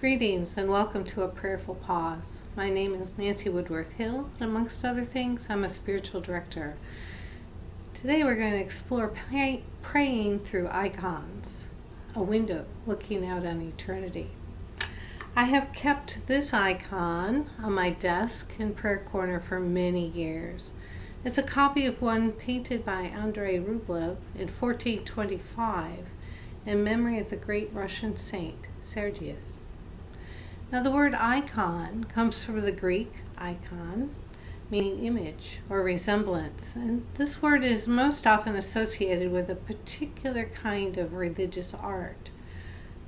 Greetings and welcome to a Prayerful Pause. My name is Nancy Woodworth-Hill, and amongst other things, I'm a spiritual director. Today we're going to explore praying through icons, a window looking out on eternity. I have kept this icon on my desk in prayer corner for many years. It's a copy of one painted by Andrei Rublev in 1425 in memory of the great Russian saint Sergius. Now the word icon comes from the Greek icon, meaning image or resemblance, and this word is most often associated with a particular kind of religious art,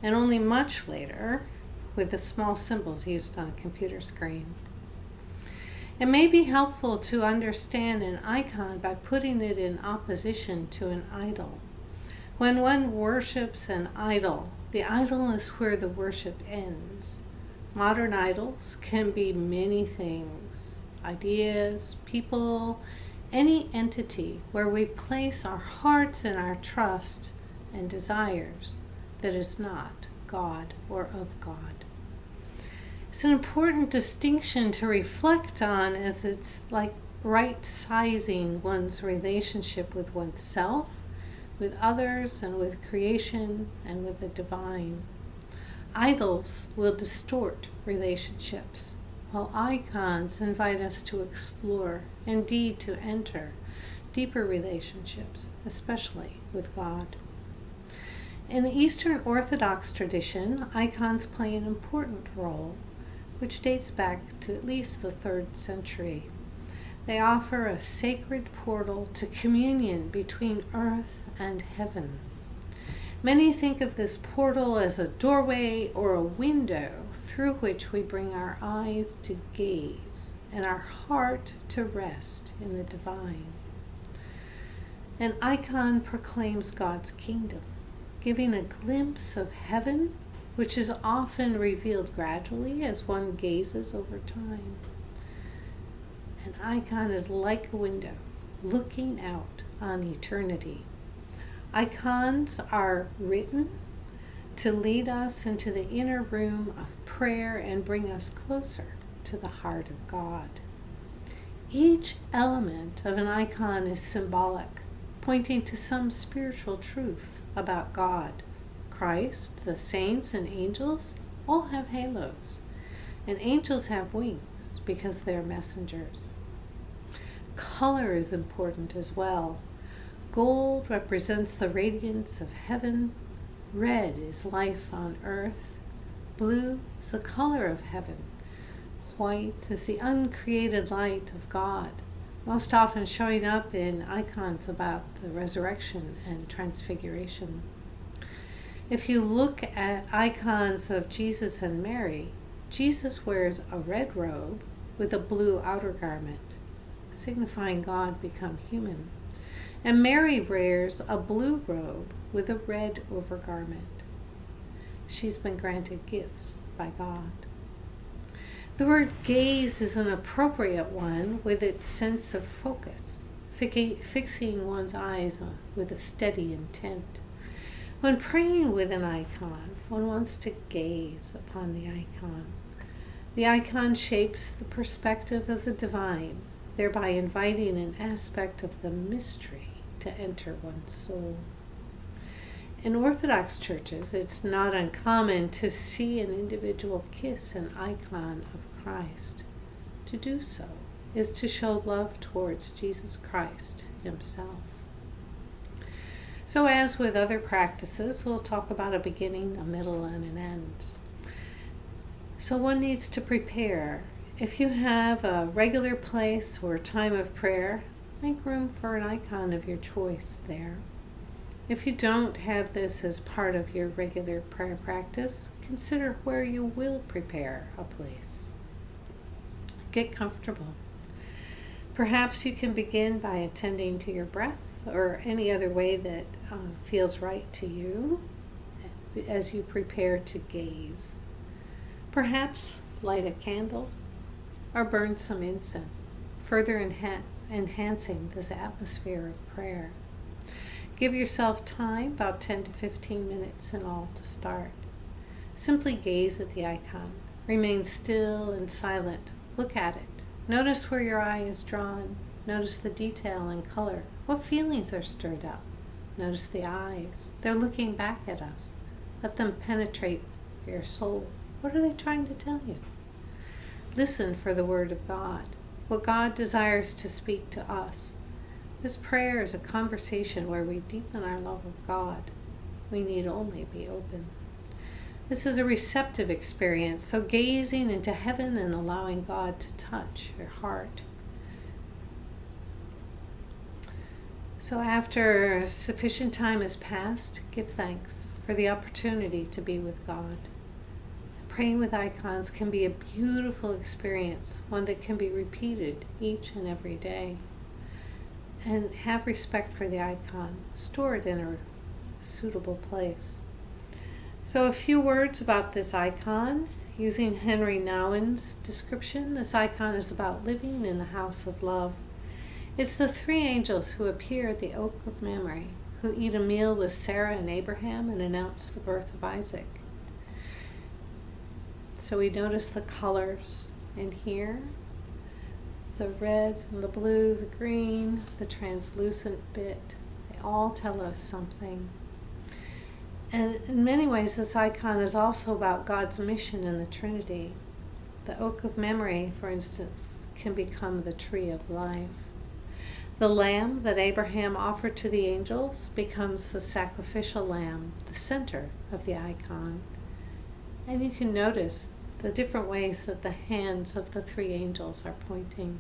and only much later with the small symbols used on a computer screen. It may be helpful to understand an icon by putting it in opposition to an idol. When one worships an idol, the idol is where the worship ends. Modern idols can be many things: ideas, people, any entity where we place our hearts and our trust and desires that is not God or of God. It's an important distinction to reflect on, as it's like right-sizing one's relationship with oneself, with others, and with creation and with the divine. Idols will distort relationships, while icons invite us to explore, indeed to enter, deeper relationships, especially with God. In the Eastern Orthodox tradition, icons play an important role, which dates back to at least the 3rd century. They offer a sacred portal to communion between earth and heaven. Many think of this portal as a doorway or a window through which we bring our eyes to gaze and our heart to rest in the divine. An icon proclaims God's kingdom, giving a glimpse of heaven, which is often revealed gradually as one gazes over time. An icon is like a window looking out on eternity. Icons are written to lead us into the inner room of prayer and bring us closer to the heart of God. Each element of an icon is symbolic, pointing to some spiritual truth about God. Christ, the saints, and angels all have halos, and angels have wings because they're messengers. Color is important as well. Gold represents the radiance of heaven. Red is life on earth. Blue is the color of heaven. White is the uncreated light of God, most often showing up in icons about the resurrection and transfiguration. If you look at icons of Jesus and Mary, Jesus wears a red robe with a blue outer garment, signifying God become human. And Mary wears a blue robe with a red overgarment. She's been granted gifts by God. The word gaze is an appropriate one with its sense of focus, fixing one's eyes with a steady intent. When praying with an icon, one wants to gaze upon the icon. The icon shapes the perspective of the divine, thereby inviting an aspect of the mystery to enter one's soul. In Orthodox churches, it's not uncommon to see an individual kiss an icon of Christ. To do so is to show love towards Jesus Christ himself. So as with other practices, we'll talk about a beginning, a middle, and an end. So one needs to prepare. If you have a regular place or time of prayer, make room for an icon of your choice there. If you don't have this as part of your regular prayer practice, consider where you will prepare a place. Get comfortable. Perhaps you can begin by attending to your breath or any other way that feels right to you as you prepare to gaze. Perhaps light a candle or burn some incense, further enhancing this atmosphere of prayer. Give yourself time, about 10 to 15 minutes in all, to start. Simply gaze at the icon. Remain still and silent. Look at it. Notice where your eye is drawn. Notice the detail and color. What feelings are stirred up? Notice the eyes. They're looking back at us. Let them penetrate your soul. What are they trying to tell you? Listen for the word of God, what God desires to speak to us. This prayer is a conversation where we deepen our love of God. We need only be open. This is a receptive experience, so gazing into heaven and allowing God to touch your heart. So after sufficient time has passed, give thanks for the opportunity to be with God. Praying with icons can be a beautiful experience, one that can be repeated each and every day. And have respect for the icon. Store it in a suitable place. So a few words about this icon. Using Henry Nouwen's description, this icon is about living in the house of love. It's the three angels who appear at the oak of memory, who eat a meal with Sarah and Abraham and announce the birth of Isaac. So we notice the colors in here, the red and the blue, the green, the translucent bit. They all tell us something. And in many ways, this icon is also about God's mission in the Trinity. The oak of memory, for instance, can become the tree of life. The lamb that Abraham offered to the angels becomes the sacrificial lamb, the center of the icon. And you can notice the different ways that the hands of the three angels are pointing.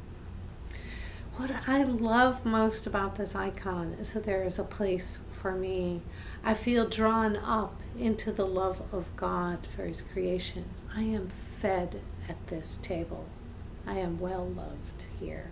What I love most about this icon is that there is a place for me. I feel drawn up into the love of God for His creation. I am fed at this table. I am well loved here.